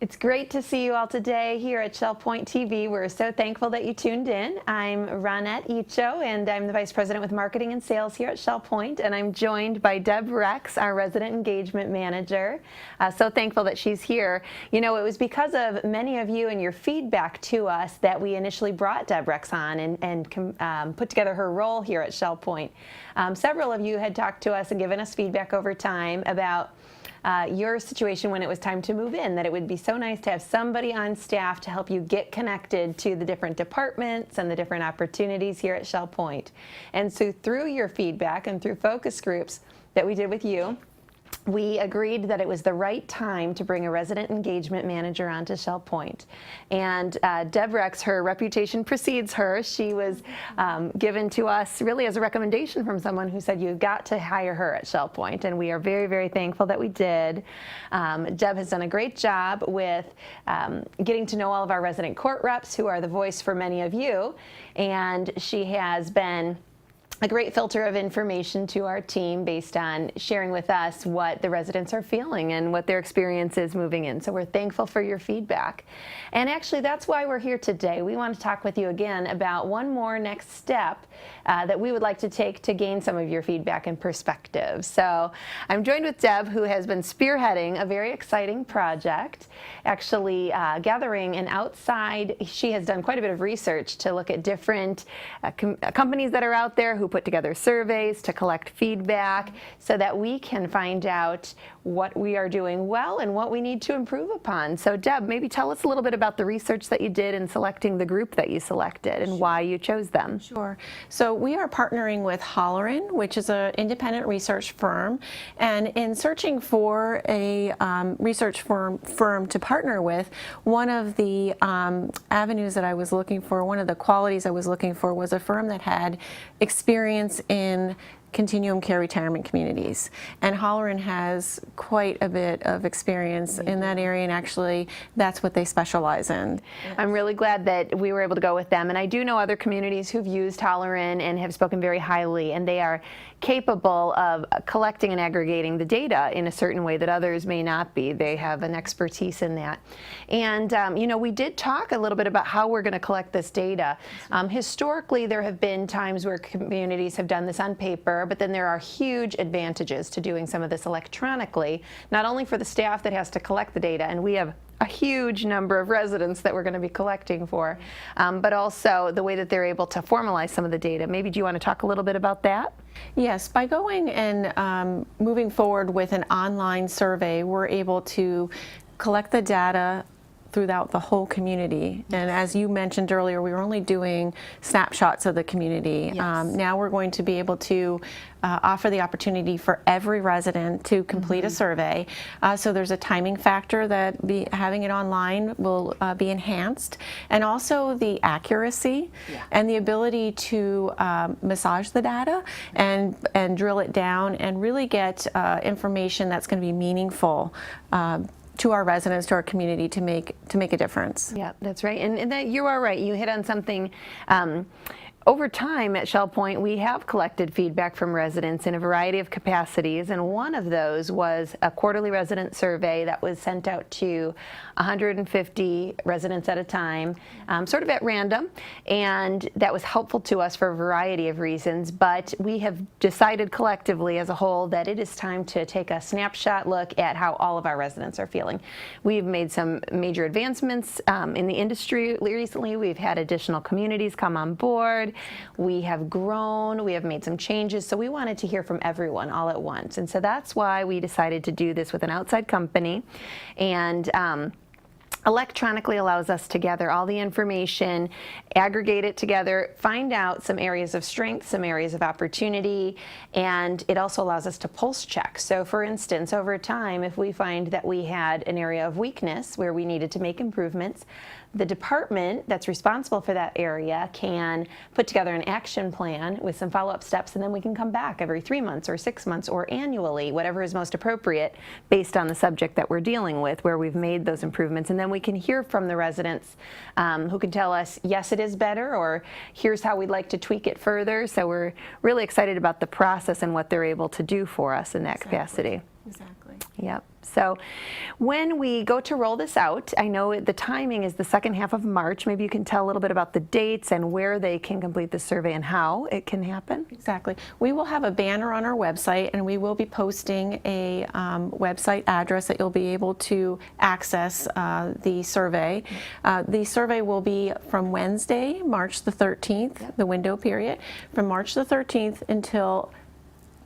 It's great to see you all today here at Shell Point TV. We're so thankful that you tuned in. I'm Ronette Icho, and I'm the Vice President with Marketing and Sales here at Shell Point, and I'm joined by Deb Rex, our Resident Engagement Manager. So thankful that she's here. You know, it was because of many of you and your feedback to us that we initially brought Deb Rex on and put together her role here at Shell Point. Several of you had talked to us and given us feedback over time about your situation when it was time to move in, that it would be so nice to have somebody on staff to help you get connected to the different departments and the different opportunities here at Shell Point. And so through your feedback and through focus groups that we did with you, we agreed that it was the right time to bring a resident engagement manager onto Shell Point. And Deb Rex, her reputation precedes her. She was given to us really as a recommendation from someone who said, you've got to hire her at Shell Point. And we are very, very thankful that we did. Deb has done a great job with getting to know all of our resident court reps, who are the voice for many of you. And she has been a great filter of information to our team based on sharing with us what the residents are feeling and what their experience is moving in. So we're thankful for your feedback. And actually, that's why we're here today. We want to talk with you again about one more next step that we would like to take to gain some of your feedback and perspective. So I'm joined with Deb, who has been spearheading a very exciting project, actually gathering an outside, she has done quite a bit of research to look at different companies that are out there who put together surveys to collect feedback so that we can find out what we are doing well and what we need to improve upon. So Deb, maybe tell us a little bit about the research that you did in selecting the group that you selected and why you chose them. Sure. So we are partnering with Holleran, which is an independent research firm, and in searching for a research firm to partner with, one of the avenues that I was looking for, one of the qualities I was looking for, was a firm that had experience in continuum care retirement communities. And Holleran has quite a bit of experience in that area, and actually that's what they specialize in. I'm really glad that we were able to go with them. And I do know other communities who've used Holleran and have spoken very highly, and they are capable of collecting and aggregating the data in a certain way that others may not be. They have an expertise in that. And you know, we did talk a little bit about how we're going to collect this data. Historically, there have been times where communities have done this on paper, but then there are huge advantages to doing some of this electronically, not only for the staff that has to collect the data, and we have a huge number of residents that we're going to be collecting for, but also the way that they're able to formalize some of the data. Maybe do you want to talk a little bit about that? Yes, by going and moving forward with an online survey, we're able to collect the data throughout the whole community. And as you mentioned earlier, we were only doing snapshots of the community. Yes. Now we're going to be able to offer the opportunity for every resident to complete a survey. So there's a timing factor that having it online will be enhanced, and also the accuracy and the ability to massage the data and drill it down and really get information that's going to be meaningful to our residents, to our community, to make a difference. Yeah, that's right. And that you are right. You hit on something. Over time at Shell Point, we have collected feedback from residents in a variety of capacities, and one of those was a quarterly resident survey that was sent out to 150 residents at a time, sort of at random, and that was helpful to us for a variety of reasons, but we have decided collectively as a whole that it is time to take a snapshot look at how all of our residents are feeling. We've made some major advancements in the industry recently. We've had additional communities come on board. We have grown, we have made some changes, so we wanted to hear from everyone all at once. And so that's why we decided to do this with an outside company. And electronically allows us to gather all the information, aggregate it together, find out some areas of strength, some areas of opportunity, and it also allows us to pulse check. So for instance, over time, if we find that we had an area of weakness where we needed to make improvements, the department that's responsible for that area can put together an action plan with some follow-up steps, and then we can come back every 3 months or 6 months or annually, whatever is most appropriate based on the subject that we're dealing with, where we've made those improvements. And then we can hear from the residents who can tell us, yes, it is better, or here's how we'd like to tweak it further. So we're really excited about the process and what they're able to do for us in that capacity. Exactly. Yep. So when we go to roll this out, I know the timing is the second half of March. Maybe you can tell a little bit about the dates and where they can complete the survey and how it can happen. Exactly. We will have a banner on our website, and we will be posting a website address that you'll be able to access the survey. The survey will be from Wednesday, March the 13th, the window period, from March the 13th until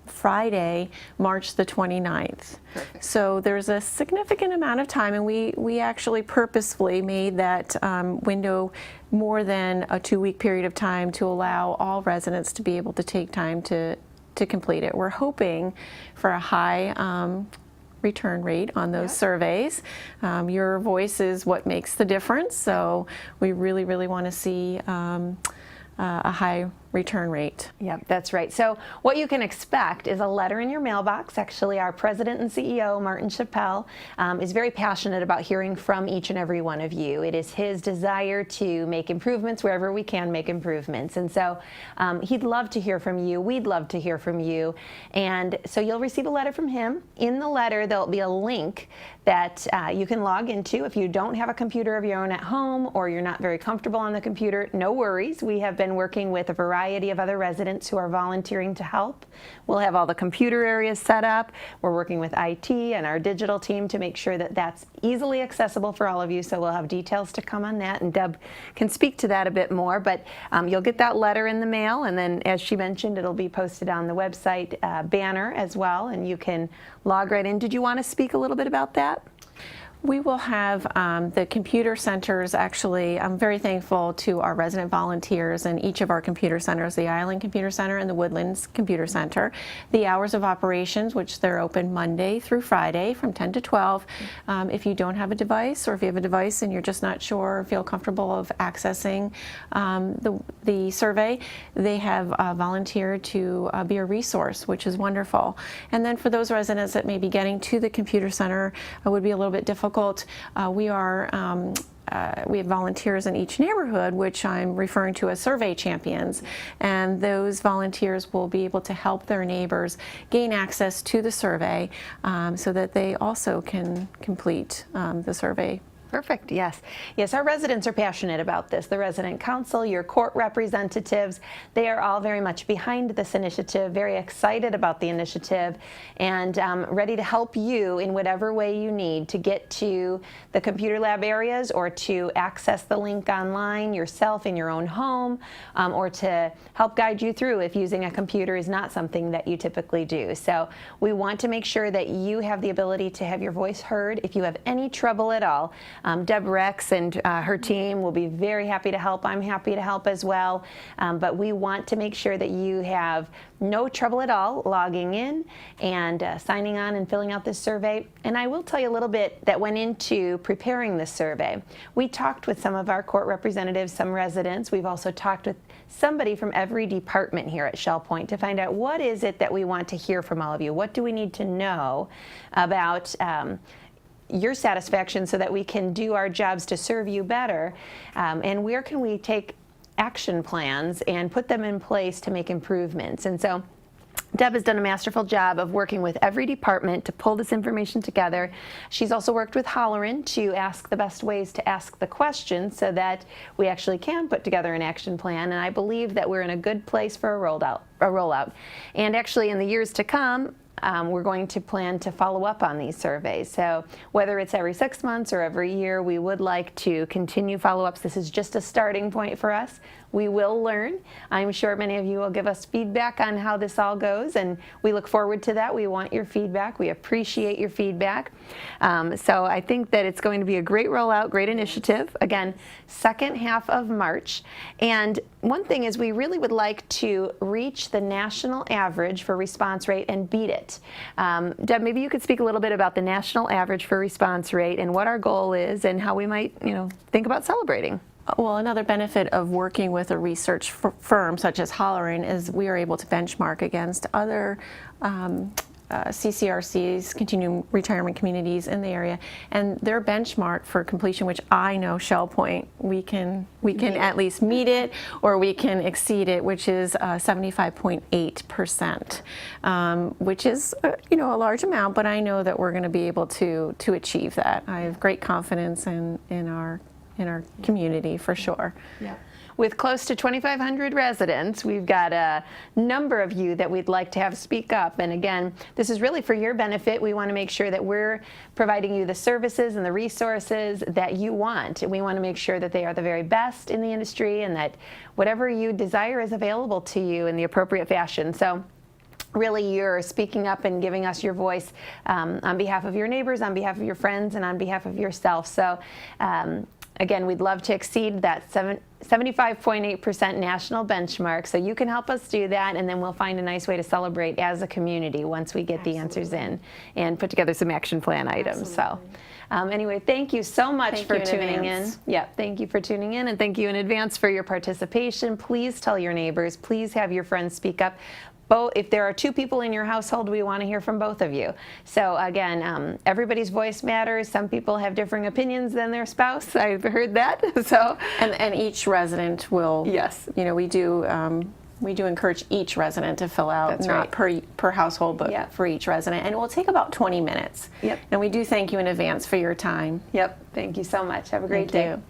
Friday, March the 29th. Perfect. So there's a significant amount of time, and we actually purposefully made that window more than a 2-week period of time to allow all residents to be able to take time to complete it. We're hoping for a high return rate on those surveys. Your voice is what makes the difference, so we really, really want to see a high return rate. Yep, that's right. So what you can expect is a letter in your mailbox. Actually, our president and CEO, Martin Chappell, is very passionate about hearing from each and every one of you. It is his desire to make improvements wherever we can make improvements. And so he'd love to hear from you. We'd love to hear from you. And so you'll receive a letter from him. In the letter, there'll be a link that you can log into. If you don't have a computer of your own at home or you're not very comfortable on the computer, no worries. We have been working with a variety of other residents who are volunteering to help. We'll have all the computer areas set up. We're working with IT and our digital team to make sure that that's easily accessible for all of you, so we'll have details to come on that, and Deb can speak to that a bit more, but you'll get that letter in the mail, and then as she mentioned, it'll be posted on the website banner as well, and you can log right in. Did you want to speak a little bit about that? We will have the computer centers. Actually, I'm very thankful to our resident volunteers in each of our computer centers, the Island Computer Center and the Woodlands Computer Center. The hours of operations, which they're open Monday through Friday from 10 to 12. If you don't have a device, or if you have a device and you're just not sure or feel comfortable of accessing the survey, they have volunteered to be a resource, which is wonderful. And then for those residents that may be getting to the computer center, it would be a little bit difficult. We have volunteers in each neighborhood, which I'm referring to as survey champions, and those volunteers will be able to help their neighbors gain access to the survey so that they also can complete the survey. Perfect, yes. Yes, our residents are passionate about this. The resident council, your court representatives, they are all very much behind this initiative, very excited about the initiative, and ready to help you in whatever way you need to get to the computer lab areas or to access the link online yourself in your own home, or to help guide you through if using a computer is not something that you typically do. So we want to make sure that you have the ability to have your voice heard. If you have any trouble at all, Deb Rex and her team will be very happy to help. I'm happy to help as well. But we want to make sure that you have no trouble at all logging in and signing on and filling out this survey. And I will tell you a little bit that went into preparing this survey. We talked with some of our court representatives, some residents. We've also talked with somebody from every department here at Shell Point to find out what is it that we want to hear from all of you. What do we need to know about your satisfaction so that we can do our jobs to serve you better, and where can we take action plans and put them in place to make improvements. And so Deb has done a masterful job of working with every department to pull this information together. She's also worked with Holleran to ask the best ways to ask the questions so that we actually can put together an action plan, and I believe that we're in a good place for a rollout. And actually in the years to come, we're going to plan to follow up on these surveys. So whether it's every 6 months or every year, we would like to continue follow-ups. This is just a starting point for us. We will learn. I'm sure many of you will give us feedback on how this all goes, and we look forward to that. We want your feedback. We appreciate your feedback. So I think that it's going to be a great rollout, great initiative. Again, second half of March. And one thing is we really would like to reach the national average for response rate and beat it. Deb, maybe you could speak a little bit about the national average for response rate and what our goal is and how we might, think about celebrating. Well, another benefit of working with a research firm such as Holleran is we are able to benchmark against other CCRCs, continuing retirement communities in the area, and their benchmark for completion, which I know Shell Point, we can at least meet it, or we can exceed it, which is 75.8%, which is a large amount, but I know that we're going to be able to achieve that. I have great confidence in our community for sure. Yeah. With close to 2,500 residents, we've got a number of you that we'd like to have speak up. And again, this is really for your benefit. We want to make sure that we're providing you the services and the resources that you want. And we want to make sure that they are the very best in the industry and that whatever you desire is available to you in the appropriate fashion. So really, you're speaking up and giving us your voice on behalf of your neighbors, on behalf of your friends, and on behalf of yourself. So again, we'd love to exceed that 75.8% national benchmark. So you can help us do that, and then we'll find a nice way to celebrate as a community once we get the answers in and put together some action plan items. So anyway, thank you so much for tuning in. Yeah, thank you for tuning in, and thank you in advance for your participation. Please tell your neighbors. Please have your friends speak up. If there are two people in your household, we want to hear from both of you. So again, everybody's voice matters. Some people have differing opinions than their spouse. I've heard that. So and each resident will. Yes. We do encourage each resident to fill out, That's not per household, but for each resident. And it will take about 20 minutes. Yep. And we do thank you in advance for your time. Yep. Thank you so much. Have a great day. You.